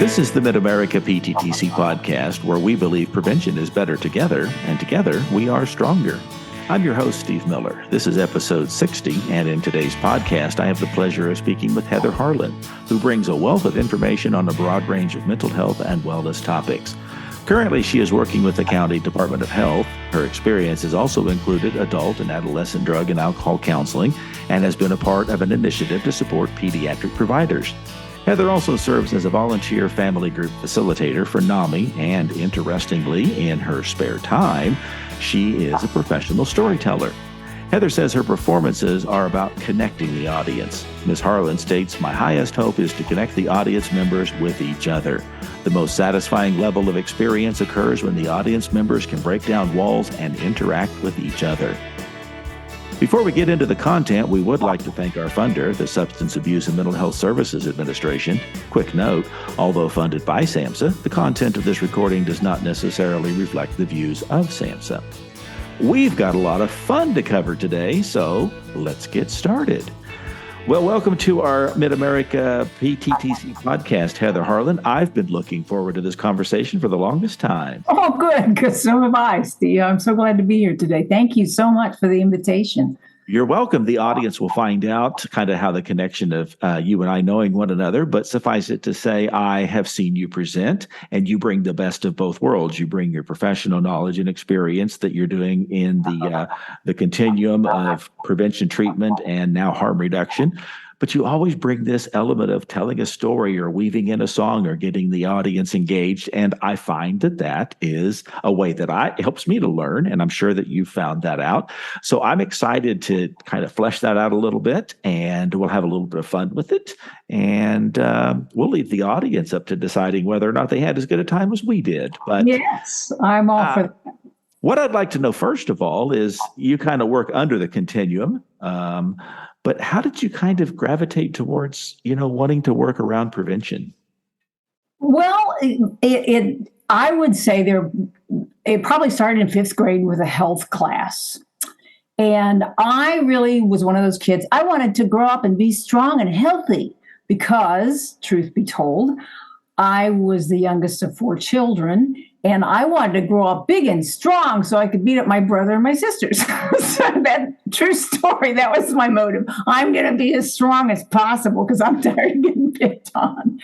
This is the Mid-America PTTC podcast, where we believe prevention is better together, and together we are stronger. I'm your host, Steve Miller. This is episode 60, and in today's podcast, I have the pleasure of speaking with Heather Harlan, who brings a wealth of information on a broad range of mental health and wellness topics. Currently, she is working with the County Department of Health. Her experience has also included adult and adolescent drug and alcohol counseling, and has been a part of an initiative to support pediatric providers. Heather also serves as a volunteer family group facilitator for NAMI, and interestingly, in her spare time, she is a professional storyteller. Heather says her performances are about connecting the audience. Ms. Harlan states, "My highest hope is to connect the audience members with each other. The most satisfying level of experience occurs when the audience members can break down walls and interact with each other." Before we get into the content, we would like to thank our funder, the Substance Abuse and Mental Health Services Administration. Quick note, although funded by SAMHSA, the content of this recording does not necessarily reflect the views of SAMHSA. We've got a lot of fun to cover today, so let's get started. Well, welcome to our Mid-America PTTC podcast, Heather Harlan. I've been looking forward to this conversation for the longest time. Oh, good, because so have I, Steve. I'm so glad to be here today. Thank you so much for the invitation. You're welcome. The audience will find out kind of how the connection of you and I knowing one another, but suffice it to say, I have seen you present, and you bring the best of both worlds. You bring your professional knowledge and experience that you're doing in the continuum of prevention, treatment, and now harm reduction. But you always bring this element of telling a story or weaving in a song or getting the audience engaged. And I find that that is a way that it helps me to learn. And I'm sure that you found that out. So I'm excited to kind of flesh that out a little bit, and we'll have a little bit of fun with it. And we'll leave the audience up to deciding whether or not they had as good a time as we did. But yes, I'm all for that. What I'd like to know, first of all, is you kind of work under the continuum. But how did you kind of gravitate towards, wanting to work around prevention? Well, I would say it probably started in fifth grade with a health class. And I really was one of those kids. I wanted to grow up and be strong and healthy because, truth be told, I was the youngest of four children. And I wanted to grow up big and strong so I could beat up my brother and my sisters. So that true story, that was my motive. I'm going to be as strong as possible because I'm tired of getting picked on.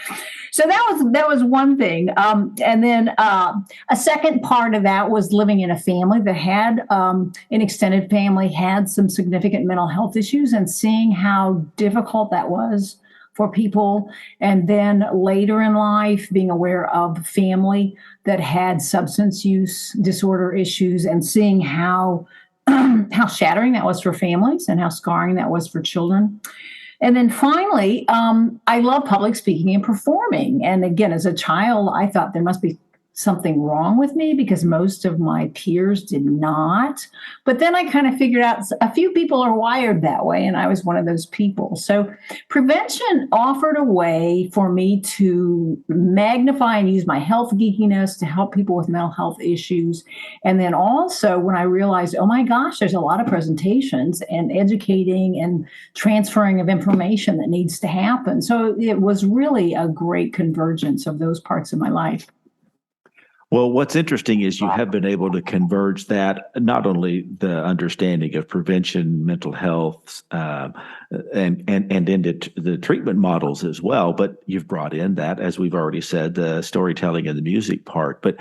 So that was one thing. And then a second part of that was living in a family that had an extended family, had some significant mental health issues, and seeing how difficult that was for people. And then later in life, being aware of family that had substance use disorder issues, and seeing how shattering that was for families and how scarring that was for children. And then finally, I love public speaking and performing. And again, as a child, I thought there must be something wrong with me because most of my peers did not. But then I kind of figured out a few people are wired that way, and I was one of those people. So prevention offered a way for me to magnify and use my health geekiness to help people with mental health issues. And then also when I realized, oh my gosh, there's a lot of presentations and educating and transferring of information that needs to happen. So it was really a great convergence of those parts of my life. Well, what's interesting is you have been able to converge that, not only the understanding of prevention, mental health, and into the treatment models as well, but you've brought in that, as we've already said, the storytelling and the music part. But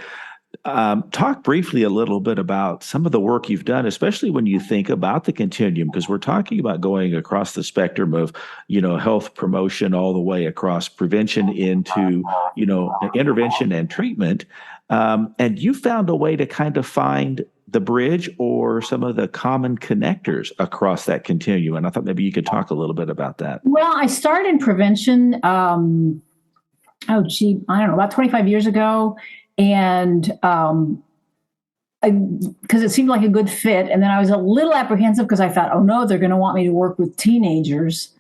talk briefly a little bit about some of the work you've done, especially when you think about the continuum, because we're talking about going across the spectrum of, health promotion all the way across prevention into, intervention and treatment. And you found a way to kind of find the bridge or some of the common connectors across that continuum. And I thought maybe you could talk a little bit about that. Well, I started in prevention, I don't know, about 25 years ago. And because it seemed like a good fit. And then I was a little apprehensive because I thought, oh no, they're going to want me to work with teenagers.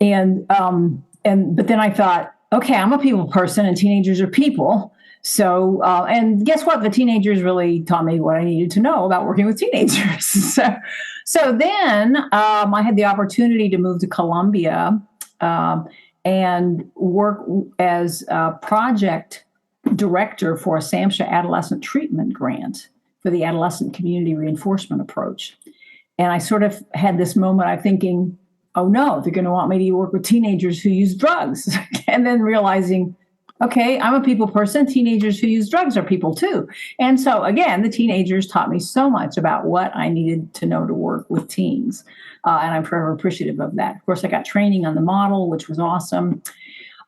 But then I thought, okay, I'm a people person and teenagers are people. So, and guess what? The teenagers really taught me what I needed to know about working with teenagers. So then I had the opportunity to move to Columbia and work as a project director for a SAMHSA adolescent treatment grant for the adolescent community reinforcement approach. And I sort of had this moment, I'm thinking, oh no, they're going to want me to work with teenagers who use drugs. And then realizing, okay, I'm a people person. Teenagers who use drugs are people too. And so again, the teenagers taught me so much about what I needed to know to work with teens. And I'm forever appreciative of that. Of course, I got training on the model, which was awesome.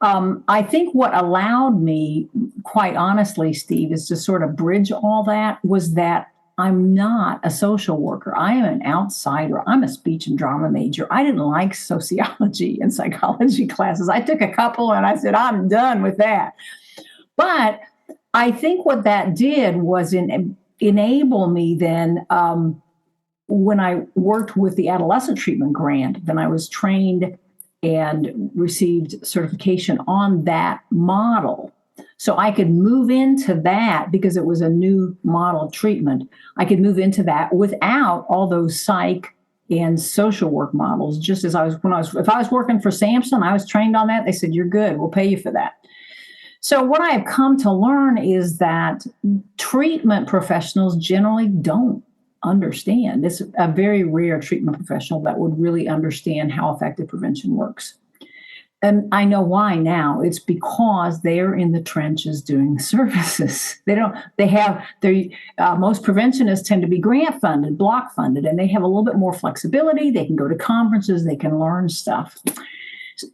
I think what allowed me, quite honestly, Steve, is to sort of bridge all that was that I'm not a social worker. I am an outsider. I'm a speech and drama major. I didn't like sociology and psychology classes. I took a couple and I said, I'm done with that. But I think what that did was enable me then, when I worked with the adolescent treatment grant, then I was trained and received certification on that model. So I could move into that because it was a new model of treatment. I could move into that without all those psych and social work models. Just as if I was working for Samson, I was trained on that. They said, you're good. We'll pay you for that. So what I have come to learn is that treatment professionals generally don't understand. It's a very rare treatment professional that would really understand how effective prevention works. And I know why now. It's because they're in the trenches doing the services. Most preventionists tend to be grant funded, block funded, and they have a little bit more flexibility. They can go to conferences, they can learn stuff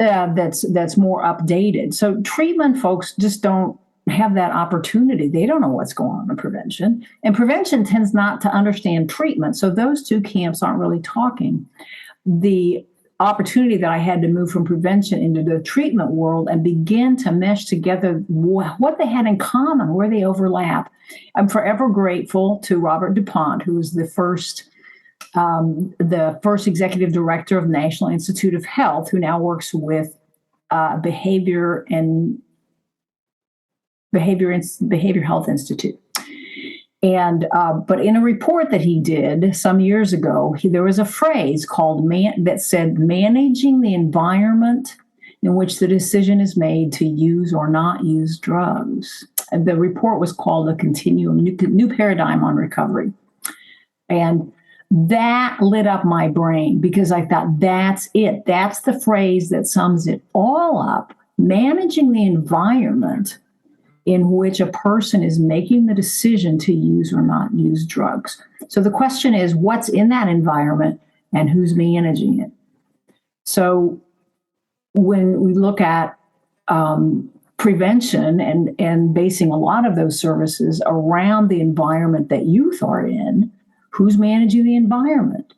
that's more updated. So treatment folks just don't have that opportunity. They don't know what's going on in prevention. And prevention tends not to understand treatment. So those two camps aren't really talking. The opportunity that I had to move from prevention into the treatment world and begin to mesh together what they had in common, where they overlap. I'm forever grateful to Robert DuPont, who was the first executive director of the National Institute of Health, who now works with Behavior Health Institute. And but in a report that he did some years ago, there was a phrase called that said managing the environment in which the decision is made to use or not use drugs. And the report was called a continuum, new paradigm on recovery. And that lit up my brain because I thought, that's it. That's the phrase that sums it all up. Managing the environment in which a person is making the decision to use or not use drugs. So the question is, what's in that environment and who's managing it? So when we look at prevention and basing a lot of those services around the environment that youth are in, who's managing the environment?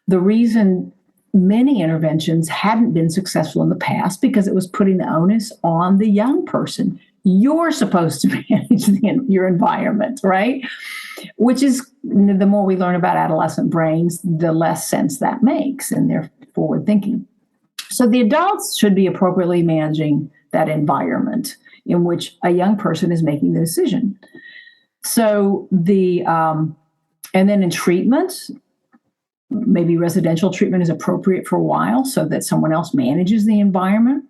The reason many interventions hadn't been successful in the past because it was putting the onus on the young person. You're supposed to manage your environment, right? Which is, the more we learn about adolescent brains, the less sense that makes, and they're forward thinking. So the adults should be appropriately managing that environment in which a young person is making the decision. So and then in treatment, maybe residential treatment is appropriate for a while so that someone else manages the environment.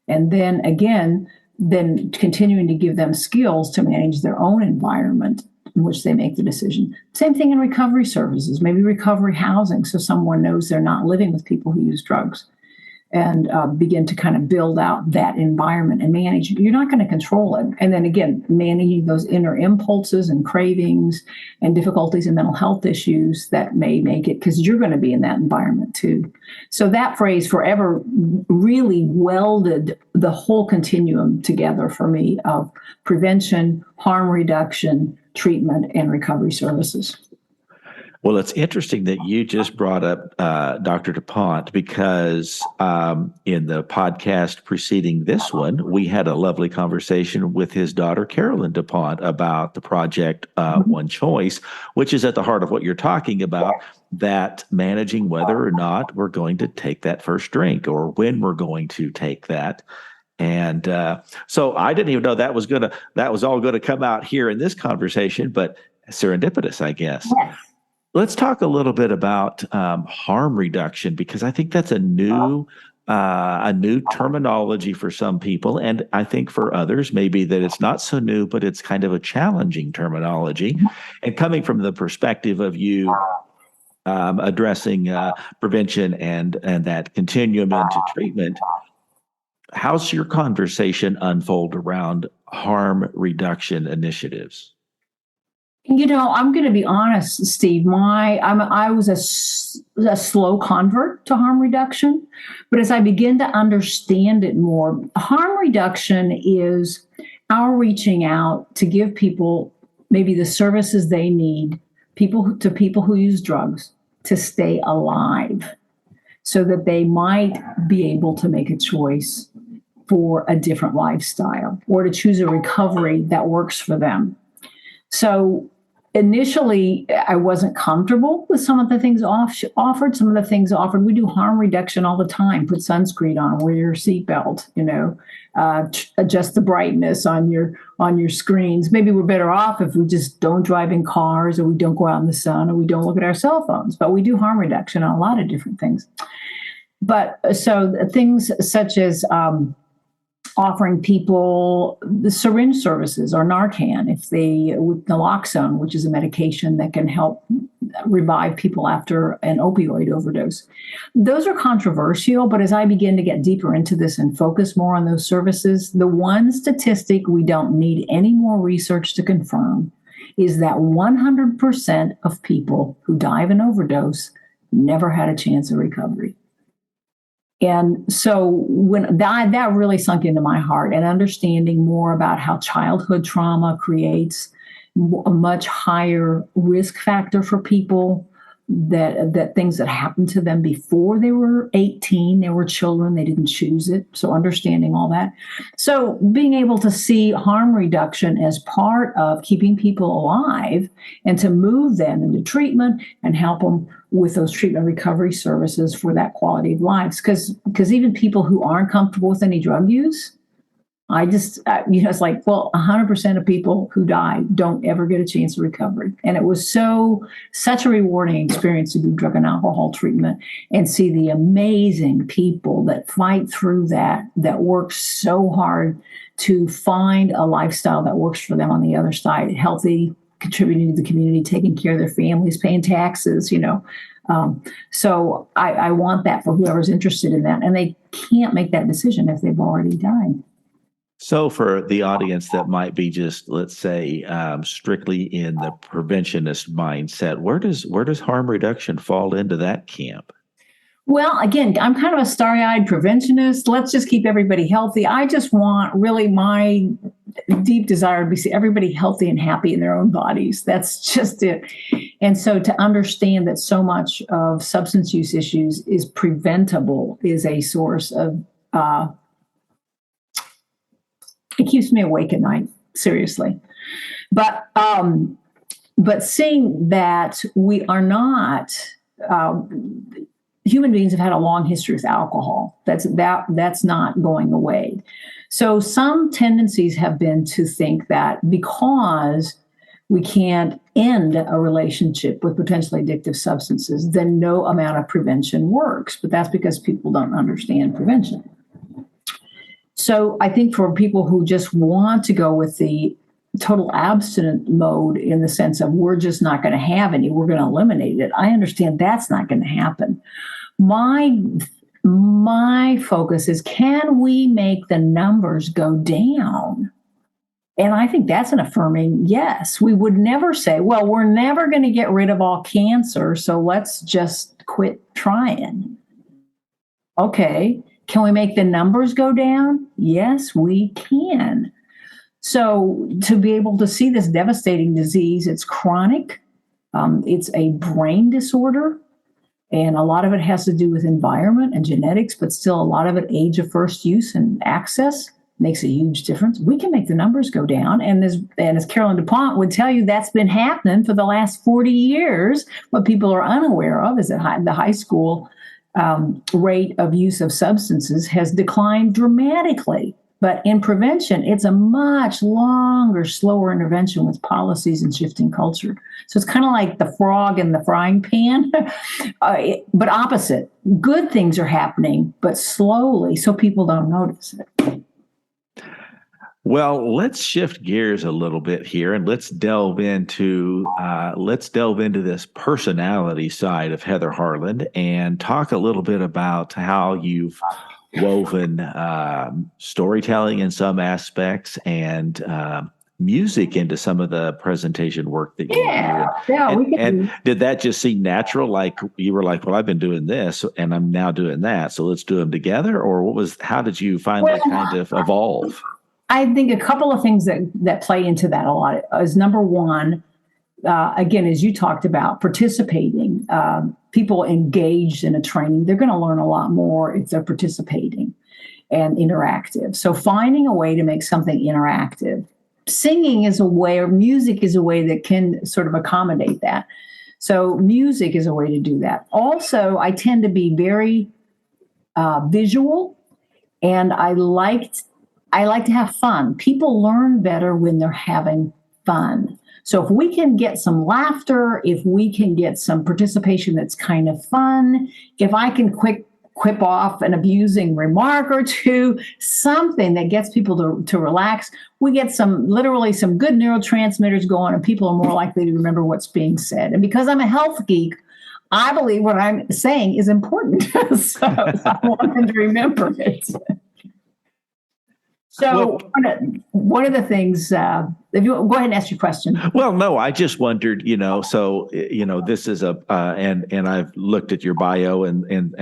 And then again, continuing to give them skills to manage their own environment in which they make the decision. Same thing in recovery services, maybe recovery housing, so someone knows they're not living with people who use drugs, and begin to kind of build out that environment and manage. You're not going to control it. And then again, managing those inner impulses and cravings and difficulties and mental health issues that may make it, because you're going to be in that environment too. So that phrase forever really welded the whole continuum together for me of prevention, harm reduction, treatment, and recovery services. Well, it's interesting that you just brought up Dr. DuPont because in the podcast preceding this one, we had a lovely conversation with his daughter, Carolyn DuPont, about the project One Choice, which is at the heart of what you're talking about, that managing whether or not we're going to take that first drink or when we're going to take that. And so I didn't even know that was all going to come out here in this conversation, but serendipitous, I guess. Yes. Let's talk a little bit about harm reduction, because I think that's a new a new terminology for some people. And I think for others, maybe that it's not so new, but it's kind of a challenging terminology. And coming from the perspective of you addressing prevention and that continuum into treatment, how's your conversation unfold around harm reduction initiatives? I'm going to be honest, Steve. I was a slow convert to harm reduction, but as I begin to understand it more, harm reduction is our reaching out to give people maybe the services they need, people who use drugs, to stay alive, so that they might be able to make a choice for a different lifestyle or to choose a recovery that works for them. So initially, I wasn't comfortable with some of the things offered. Some of the things offered, we do harm reduction all the time. Put sunscreen on, wear your seatbelt, adjust the brightness on your screens. Maybe we're better off if we just don't drive in cars, or we don't go out in the sun, or we don't look at our cell phones. But we do harm reduction on a lot of different things. But so things such as offering people the syringe services or Narcan, with naloxone, which is a medication that can help revive people after an opioid overdose. Those are controversial, but as I begin to get deeper into this and focus more on those services, the one statistic we don't need any more research to confirm is that 100% of people who die of an overdose never had a chance of recovery. And so when that really sunk into my heart, and understanding more about how childhood trauma creates a much higher risk factor for people, that things that happened to them before they were 18, they were children, they didn't choose it. So understanding all that. So being able to see harm reduction as part of keeping people alive and to move them into treatment and help them with those treatment recovery services for that quality of lives. Because even people who aren't comfortable with any drug use, it's like, 100% of people who die don't ever get a chance of recovery. And it was such a rewarding experience to do drug and alcohol treatment and see the amazing people that fight through that work so hard to find a lifestyle that works for them on the other side, healthy, contributing to the community, taking care of their families, paying taxes, So I want that for whoever's interested in that. And they can't make that decision if they've already died. So for the audience that might be just, let's say, strictly in the preventionist mindset, where does harm reduction fall into that camp? Well, again, I'm kind of a starry-eyed preventionist. Let's just keep everybody healthy. I just want, really, my deep desire to be see everybody healthy and happy in their own bodies. That's just it. And so to understand that so much of substance use issues is preventable is a source of it keeps me awake at night, seriously. But seeing that we are not, human beings have had a long history with alcohol. That's not going away. So some tendencies have been to think that because we can't end a relationship with potentially addictive substances, then no amount of prevention works. But that's because people don't understand prevention. So I think for people who just want to go with the total abstinent mode, in the sense of we're just not going to have any, we're going to eliminate it, I understand that's not going to happen. My focus is, can we make the numbers go down? And I think that's an affirming yes. We would never say, well, we're never going to get rid of all cancer, so let's just quit trying. Okay. Can we make the numbers go down? Yes, we can. So to be able to see this devastating disease, it's chronic. It's a brain disorder. And a lot of it has to do with environment and genetics, but still a lot of it, age of first use and access, makes a huge difference. We can make the numbers go down. And as Carolyn DuPont would tell you, that's been happening for the last 40 years. What people are unaware of is that the high school rate of use of substances has declined dramatically. But in prevention, it's a much longer, slower intervention with policies and shifting culture. So it's kind of like the frog in the frying pan, but opposite. Good things are happening, but slowly, so people don't notice it. Well, let's shift gears a little bit here, and let's delve into this personality side of Heather Harlan and talk a little bit about how you've woven storytelling in some aspects and music into some of the presentation work that you do. And did that just seem natural? Like you were like, well, I've been doing this and I'm now doing that, so let's do them together? Or how did you finally kind of evolve? I think a couple of things that play into that a lot is, number one, again, as you talked about, participating. People engaged in a training, they're going to learn a lot more if they're participating and interactive. So finding a way to make something interactive. Singing is a way, or music is a way that can sort of accommodate that. So music is a way to do that. Also, I tend to be very visual, and I like to have fun. People learn better when they're having fun. So if we can get some laughter, if we can get some participation that's kind of fun, if I can quip off an abusing remark or two, something that gets people to relax, we get literally some good neurotransmitters going, and people are more likely to remember what's being said. And because I'm a health geek, I believe what I'm saying is important. So I want them to remember it. So one of the things, if you go ahead and ask your question. Well, no, I just wondered, this is and I've looked at your bio and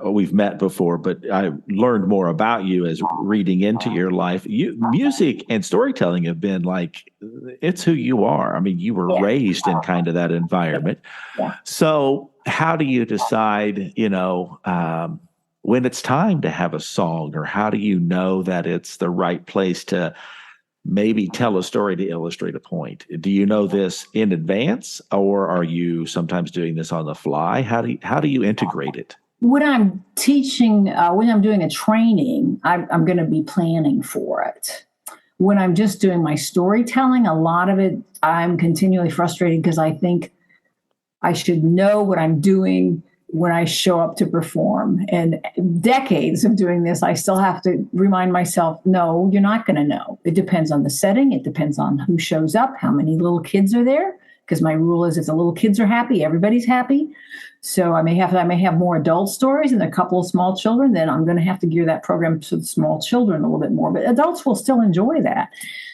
we've met before, but I learned more about you as reading into your life. Music and storytelling have been like, it's who you are. I mean, you were raised in kind of that environment. Yeah. So how do you decide, when it's time to have a song, or how do you know that it's the right place to maybe tell a story to illustrate a point? Do you know this in advance, or are you sometimes doing this on the fly? How do you integrate it? When I'm teaching, when I'm doing a training, I'm going to be planning for it. When I'm just doing my storytelling, a lot of it, I'm continually frustrated because I think I should know what I'm doing when I show up to perform. And decades of doing this, I still have to remind myself, no, you're not going to know. It depends on the setting. It depends on who shows up, how many little kids are there. Because my rule is if the little kids are happy, everybody's happy. So I may have more adult stories and a couple of small children, then I'm going to have to gear that program to the small children a little bit more. But adults will still enjoy that.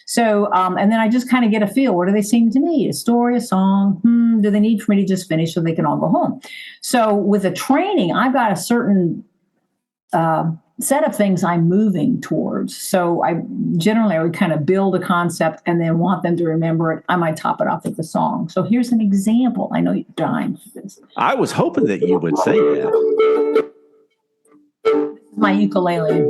So, and then I just kind of get a feel. What do they seem to need? A story, a song? Do they need for me to just finish so they can all go home? So with a training, I've got a certain set of things I'm moving towards. So I would kind of build a concept and then want them to remember it. I might top it off with the song. So here's an example. I know you're dying for this. I was hoping that you would say that. This is my ukulele.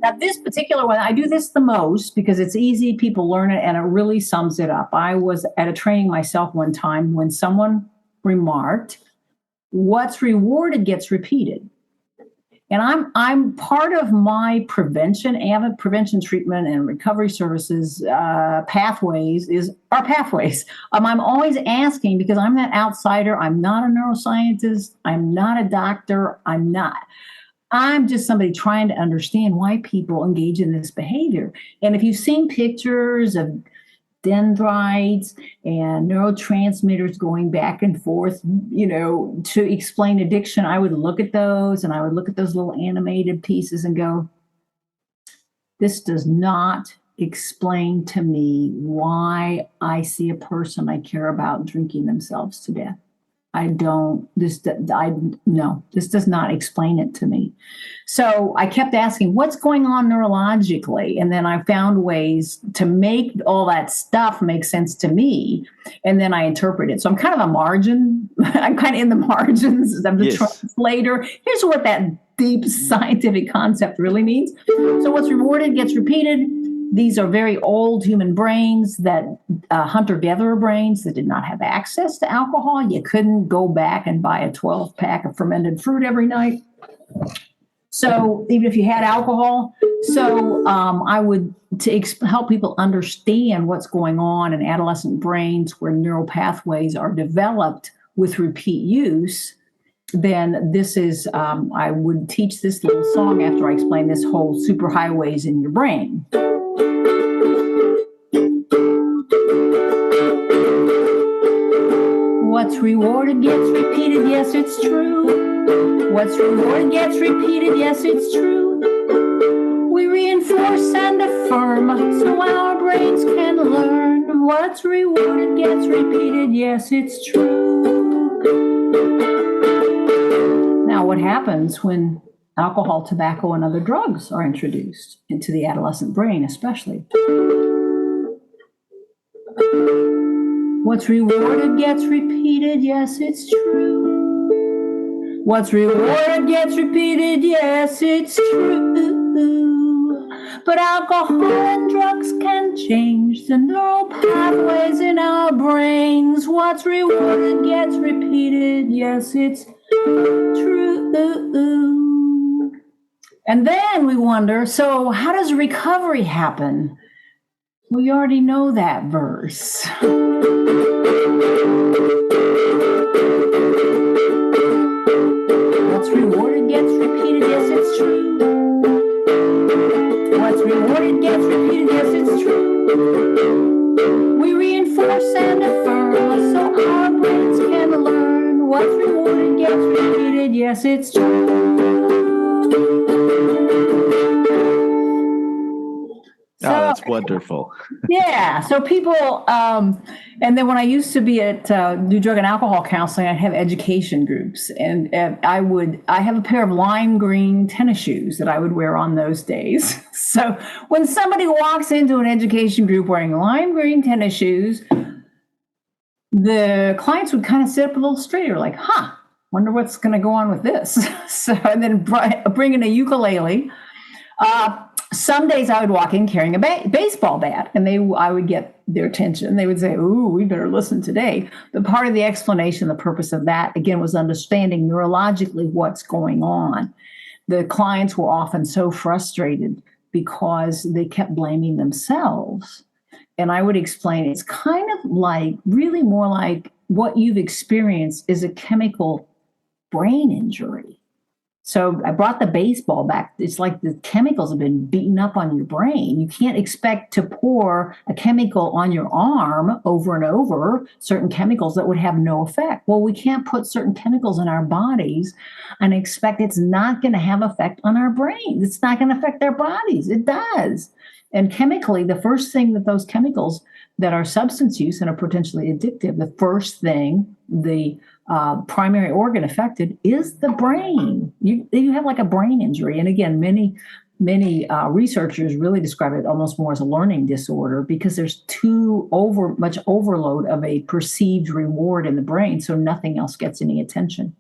Now, this particular one, I do this the most because it's easy. People learn it and it really sums it up. I was at a training myself one time when someone remarked, what's rewarded gets repeated. And I'm part of my prevention, AVID prevention treatment and recovery services pathways are pathways. I'm always asking because I'm that outsider. I'm not a neuroscientist. I'm not a doctor. I'm just somebody trying to understand why people engage in this behavior. And if you've seen pictures of dendrites and neurotransmitters going back and forth, to explain addiction, I would look at those and I would look at those little animated pieces and go, this does not explain to me why I see a person I care about drinking themselves to death. This does not explain it to me. So I kept asking, what's going on neurologically? And then I found ways to make all that stuff make sense to me. And then I interpret it. So I'm kind of a margin. I'm kind of in the margins. I'm the translator. Here's what that deep scientific concept really means. So what's rewarded gets repeated. These are very old human brains that hunter-gatherer brains that did not have access to alcohol. You couldn't go back and buy a 12-pack of fermented fruit every night. So even if you had alcohol, so I would help people understand what's going on in adolescent brains where neural pathways are developed with repeat use. Then this is, I would teach this little song after I explain this whole superhighways in your brain. What's rewarded gets repeated, yes, it's true. What's rewarded gets repeated, yes, it's true. We reinforce and affirm so our brains can learn. What's rewarded gets repeated, yes, it's true. Now, what happens when alcohol, tobacco, and other drugs are introduced into the adolescent brain, especially? What's rewarded gets repeated, yes, it's true. What's rewarded gets repeated, yes, it's true. But alcohol and drugs can change the neural pathways in our brains. What's rewarded gets repeated, yes, it's true. And then we wonder, so how does recovery happen? We already know that verse. What's rewarded gets repeated, yes, it's true. What's rewarded gets repeated, yes, it's true. We reinforce and affirm so our brains can learn. What's rewarded gets repeated, yes, it's true. Oh, that's wonderful. Yeah. So people, and then when I used to be at do drug and alcohol counseling, I'd have education groups, and I have a pair of lime green tennis shoes that I would wear on those days. So when somebody walks into an education group wearing lime green tennis shoes, the clients would kind of sit up a little straighter, like, wonder what's going to go on with this. So, and then bring in a ukulele. Some days I would walk in carrying a baseball bat, and I would get their attention. They would say, "Ooh, we better listen today." But part of the explanation, the purpose of that, again, was understanding neurologically what's going on. The clients were often so frustrated because they kept blaming themselves. And I would explain it's kind of like, really more like what you've experienced is a chemical brain injury. So I brought the baseball back. It's like the chemicals have been beaten up on your brain. You can't expect to pour a chemical on your arm over and over, certain chemicals that would have no effect. Well, we can't put certain chemicals in our bodies and expect it's not going to have effect on our brains. It's not going to affect our bodies. It does. And chemically, the first thing that those chemicals that are substance use and are potentially addictive, the first thing, the primary organ affected is the brain. You have like a brain injury. And again, many researchers really describe it almost more as a learning disorder because there's too much overload of a perceived reward in the brain, so nothing else gets any attention.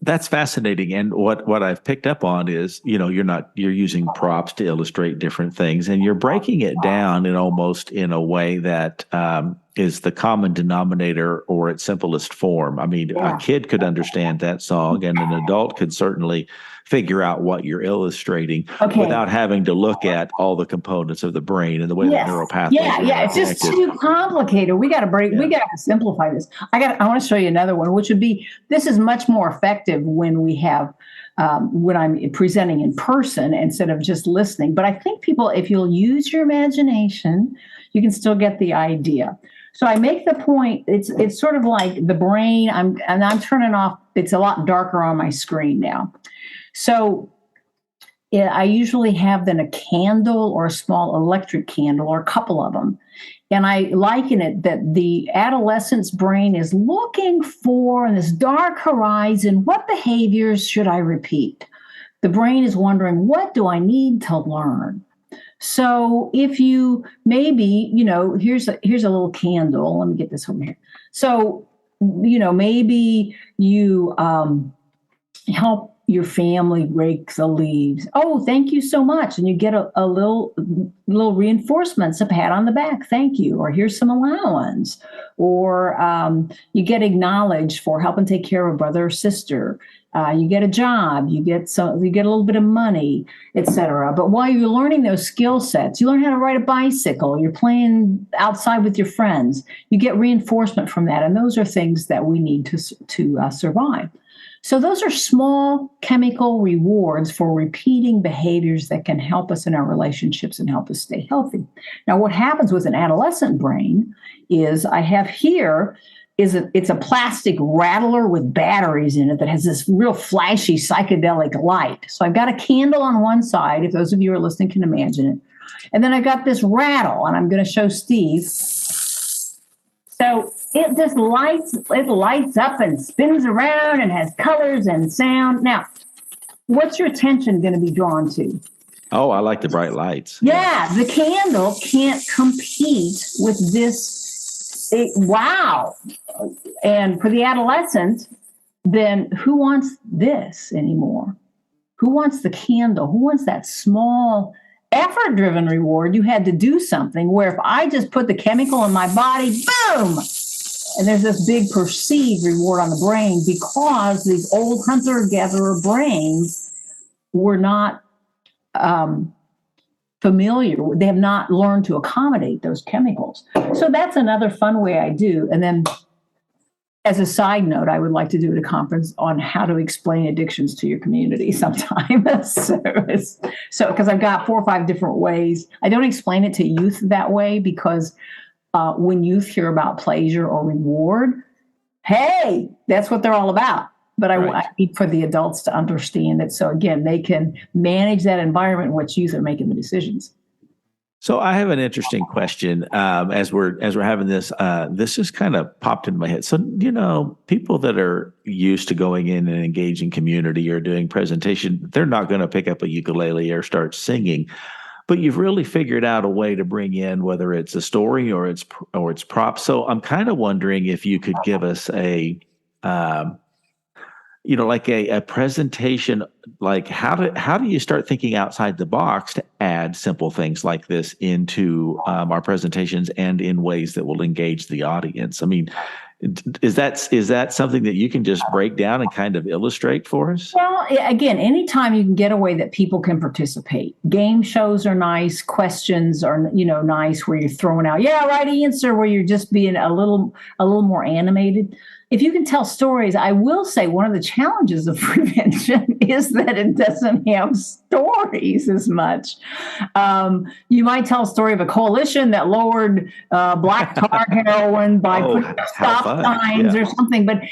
That's fascinating. And what I've picked up on is, you're using props to illustrate different things, and you're breaking it down in a way that is the common denominator or its simplest form. I mean, a kid could understand that song, and an adult could certainly figure out what you're illustrating without having to look at all the components of the brain and the way the neural pathways are it's just too complicated. We got to simplify this. I want to show you another one, which would be, this is much more effective when we have when I'm presenting in person instead of just listening. But I think people, if you'll use your imagination, you can still get the idea. So I make the point, it's sort of like the brain, I'm turning off, it's a lot darker on my screen now. So I usually have then a candle or a small electric candle or a couple of them. And I liken it that the adolescent's brain is looking for in this dark horizon, what behaviors should I repeat? The brain is wondering, what do I need to learn? So if you maybe, here's a little candle. Let me get this over here. So, maybe you help your family rake the leaves. Oh, thank you so much. And you get a little reinforcements, a pat on the back. Thank you. Or here's some allowance. Or you get acknowledged for helping take care of a brother or sister. You get a job, you get a little bit of money, etc. But while you're learning those skill sets, you learn how to ride a bicycle, you're playing outside with your friends, you get reinforcement from that. And those are things that we need to survive. So those are small chemical rewards for repeating behaviors that can help us in our relationships and help us stay healthy. Now, what happens with an adolescent brain is I have here it's a plastic rattler with batteries in it that has this real flashy psychedelic light. So I've got a candle on one side, if those of you who are listening can imagine it. And then I've got this rattle, and I'm going to show Steve. So it just lights up and spins around and has colors and sound. Now, what's your attention going to be drawn to? Oh, I like the bright lights. Yeah, the candle can't compete with this. Wow. And for the adolescent, then who wants this anymore? Who wants the candle? Who wants that small effort-driven reward? You had to do something where if I just put the chemical in my body, boom, and there's this big perceived reward on the brain because these old hunter-gatherer brains were not familiar. They have not learned to accommodate those chemicals. So that's another fun way I do. And then as a side note, I would like to do a conference on how to explain addictions to your community sometime. So because I've got 4 or 5 different ways. I don't explain it to youth that way because when youth hear about pleasure or reward, hey, that's what they're all about. But I need for the adults to understand it. So again, they can manage that environment in which youth are making the decisions. So I have an interesting question as we're having this. This just kind of popped into my head. So, people that are used to going in and engaging community or doing presentation, they're not going to pick up a ukulele or start singing. But you've really figured out a way to bring in whether it's a story or it's props. So I'm kind of wondering if you could give us a presentation, like how do you start thinking outside the box to add simple things like this into our presentations and in ways that will engage the audience? I mean, is that something that you can just break down and kind of illustrate for us? Well, again, anytime you can get a way that people can participate. Game shows are nice. Questions are, nice where you're throwing out, right answer, where you're just being a little more animated. If you can tell stories, I will say one of the challenges of prevention is that it doesn't have stories as much. You might tell a story of a coalition that lowered black tar heroin by putting stop signs or something. But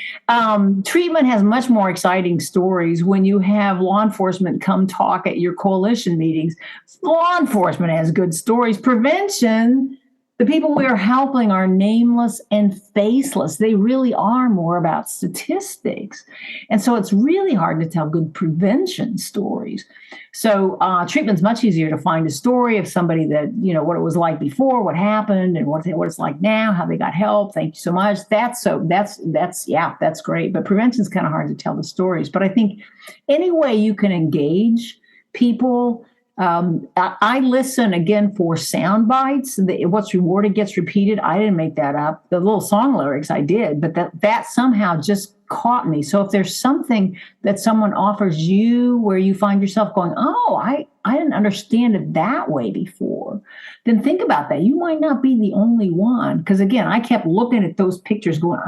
treatment has much more exciting stories when you have law enforcement come talk at your coalition meetings. Law enforcement has good stories. Prevention, the people we are helping are nameless and faceless. They really are more about statistics. And so it's really hard to tell good prevention stories. So treatment's much easier to find a story of somebody that, what it was like before, what happened, and what it's like now, how they got help. Thank you so much. That's great. But prevention's kind of hard to tell the stories. But I think any way you can engage people. I listen again for sound bites. What's rewarded gets repeated. I didn't make that up. The little song lyrics I did, but that somehow just caught me. So if there's something that someone offers you where you find yourself going, oh, I didn't understand it that way before, then think about that. You might not be the only one. Because again, I kept looking at those pictures going,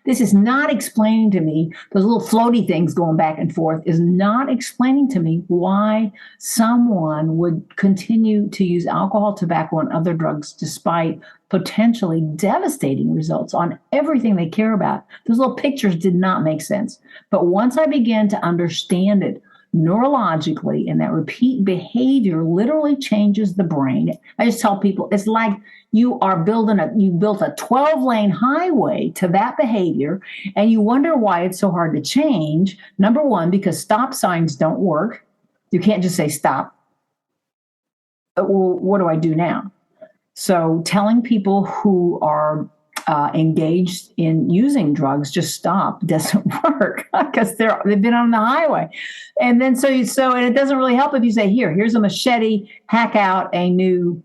this is not explaining to me, those little floaty things going back and forth is not explaining to me why someone would continue to use alcohol, tobacco, and other drugs despite potentially devastating results on everything they care about. Those little pictures did not make sense. But once I began to understand it neurologically, and that repeat behavior literally changes the brain. I just tell people it's like you built a 12-lane highway to that behavior, and you wonder why it's so hard to change. Number one, because stop signs don't work. You can't just say stop. Well, what do I do now? So telling people who are engaged in using drugs just stop. It doesn't work because they've been on the highway. And then and it doesn't really help if you say, here's a machete, hack out a new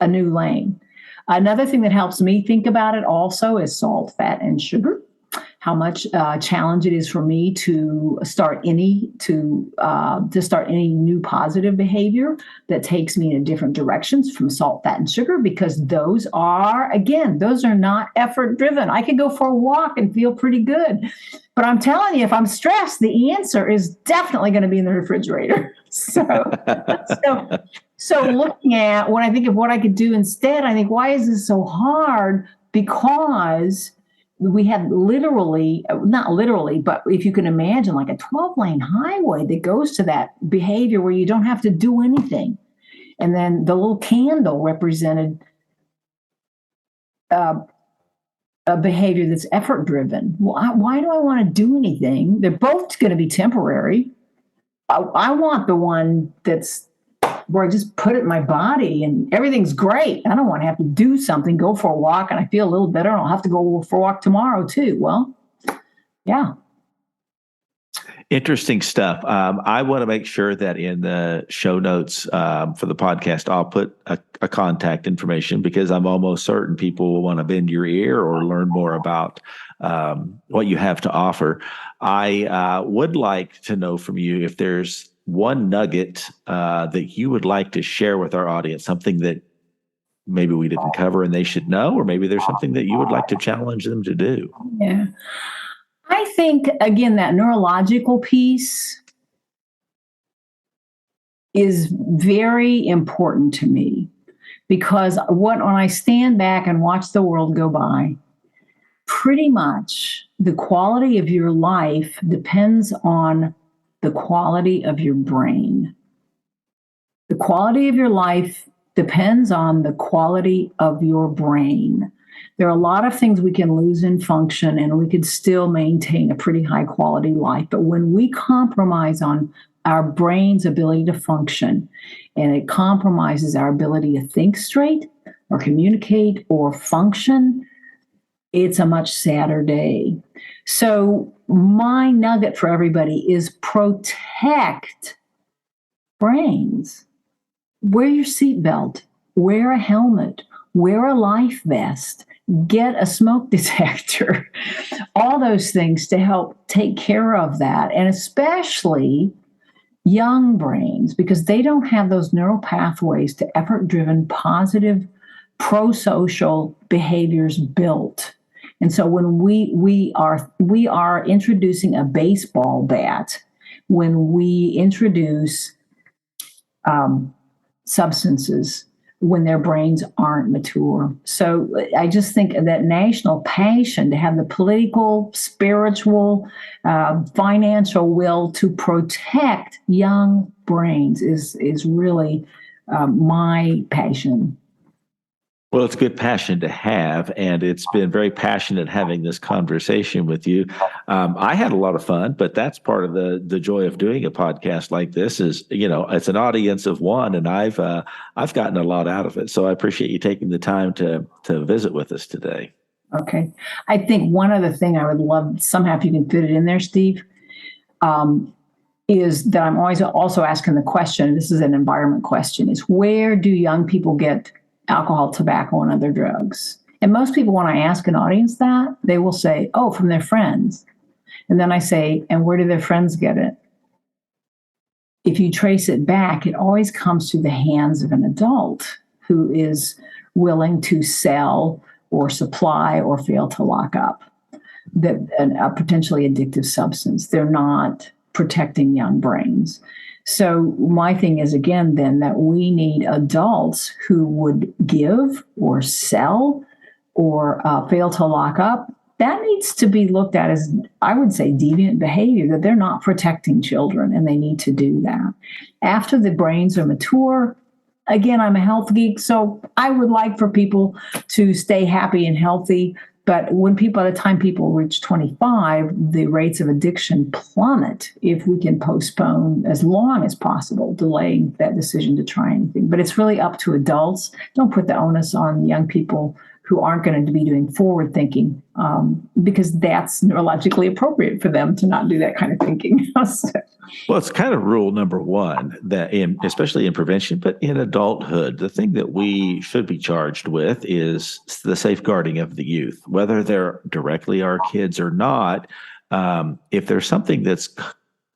lane. Another thing that helps me think about it also is salt, fat, and sugar. How much challenge it is for me to start any new positive behavior that takes me in different directions from salt, fat, and sugar, because those are not effort driven. I could go for a walk and feel pretty good, but I'm telling you, if I'm stressed, the answer is definitely going to be in the refrigerator. So looking at when I think of what I could do instead, I think, why is this so hard? Because we have not literally, but if you can imagine like a 12-lane highway that goes to that behavior where you don't have to do anything. And then the little candle represented a behavior that's effort driven. Well, why do I want to do anything? They're both going to be temporary. I want the one that's where I just put it in my body and everything's great. I don't want to have to do something, go for a walk, and I feel a little better, and I'll have to go for a walk tomorrow too. Well, yeah. Interesting stuff. I want to make sure that in the show notes for the podcast, I'll put a contact information, because I'm almost certain people will want to bend your ear or learn more about what you have to offer. I would like to know from you if there's one nugget that you would like to share with our audience, something that maybe we didn't cover and they should know, or maybe there's something that you would like to challenge them to do. Yeah. I think, again, that neurological piece is very important to me, because when I stand back and watch the world go by, pretty much the quality of your life depends on the quality of your brain. The quality of your life depends on the quality of your brain. There are a lot of things we can lose in function and we could still maintain a pretty high quality life. But when we compromise on our brain's ability to function, and it compromises our ability to think straight or communicate or function, it's a much sadder day. So my nugget for everybody is protect brains. Wear your seatbelt, wear a helmet, wear a life vest, get a smoke detector, all those things to help take care of that. And especially young brains, because they don't have those neural pathways to effort-driven, positive, pro-social behaviors built. And so when we are introducing a baseball bat, when we introduce substances, when their brains aren't mature. So I just think that national passion to have the political, spiritual, financial will to protect young brains is really my passion. Well, it's a good passion to have, and it's been very passionate having this conversation with you. I had a lot of fun, but that's part of the joy of doing a podcast like this is, it's an audience of one, and I've gotten a lot out of it. So I appreciate you taking the time to visit with us today. Okay. I think one other thing I would love, somehow if you can fit it in there, Steve, is that I'm always also asking the question, this is an environment question, is where do young people get alcohol, tobacco, and other drugs? And most people, when I ask an audience that, they will say, oh, from their friends. And then I say, and where do their friends get it? If you trace it back, it always comes through the hands of an adult who is willing to sell or supply or fail to lock up a potentially addictive substance. They're not protecting young brains. So my thing is, again, then, that we need adults who would give or sell or fail to lock up. That needs to be looked at as, I would say, deviant behavior, that they're not protecting children, and they need to do that. After the brains are mature, again, I'm a health geek, so I would like for people to stay happy and healthy. But by the time people reach 25, the rates of addiction plummet if we can postpone as long as possible, delaying that decision to try anything. But it's really up to adults. Don't put the onus on young people who aren't going to be doing forward thinking because that's neurologically appropriate for them to not do that kind of thinking. Well, it's kind of rule number one that especially in prevention, but in adulthood, the thing that we should be charged with is the safeguarding of the youth, whether they're directly our kids or not. If there's something that's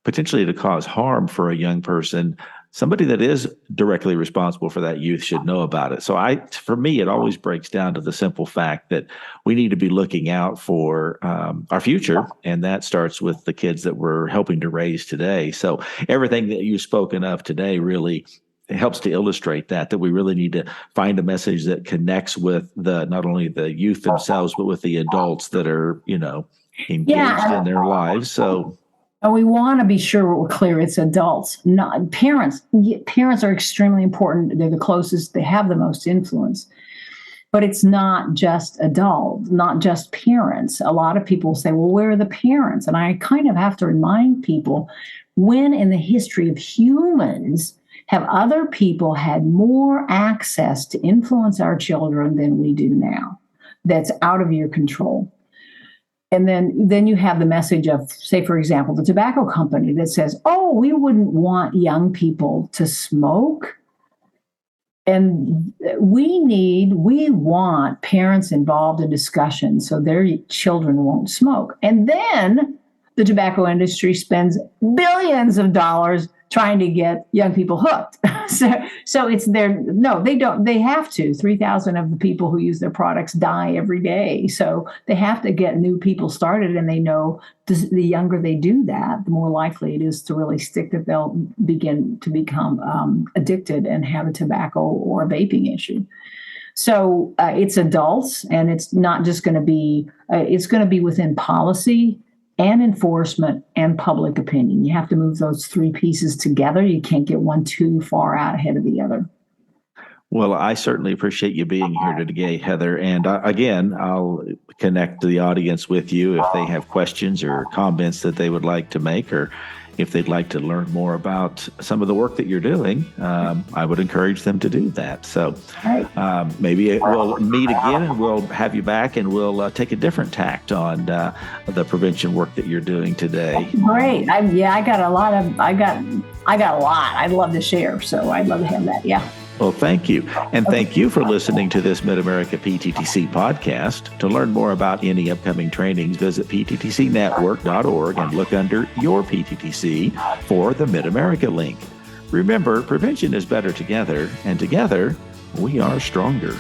potentially to cause harm for a young person, somebody that is directly responsible for that youth should know about it. So for me, it always breaks down to the simple fact that we need to be looking out for our future. And that starts with the kids that we're helping to raise today. So everything that you've spoken of today really helps to illustrate that we really need to find a message that connects with not only the youth themselves, but with the adults that are, engaged in their lives. So. And we want to be sure we're clear it's adults, not parents. Parents are extremely important. They're the closest, they have the most influence. But it's not just adults, not just parents. A lot of people say, well, where are the parents? And I kind of have to remind people, when in the history of humans have other people had more access to influence our children than we do now? That's out of your control. And then you have the message of, say, for example, the tobacco company that says, oh, we wouldn't want young people to smoke. And we want parents involved in discussion so their children won't smoke. And then the tobacco industry spends billions of dollars trying to get young people hooked. So it's they don't, they have to. 3,000 of the people who use their products die every day. So they have to get new people started, and they know the younger they do that, the more likely it is to really stick, that they'll begin to become addicted and have a tobacco or a vaping issue. So it's adults, and it's not just going to be, it's going to be within policy and enforcement and public opinion. You have to move those three pieces together. You can't get one too far out ahead of the other. Well, I certainly appreciate you being here today, Heather. And again, I'll connect the audience with you if they have questions or comments that they would like to make, or if they'd like to learn more about some of the work that you're doing. I would encourage them to do that. So maybe we'll meet again, and we'll have you back, and we'll take a different tact on the prevention work that you're doing today. Great. I got a lot. I'd love to share. So I'd love to have that. Yeah. Well, thank you. And thank you for listening to this Mid-America PTTC podcast. To learn more about any upcoming trainings, visit pttcnetwork.org and look under your PTTC for the Mid-America link. Remember, prevention is better together, and together we are stronger.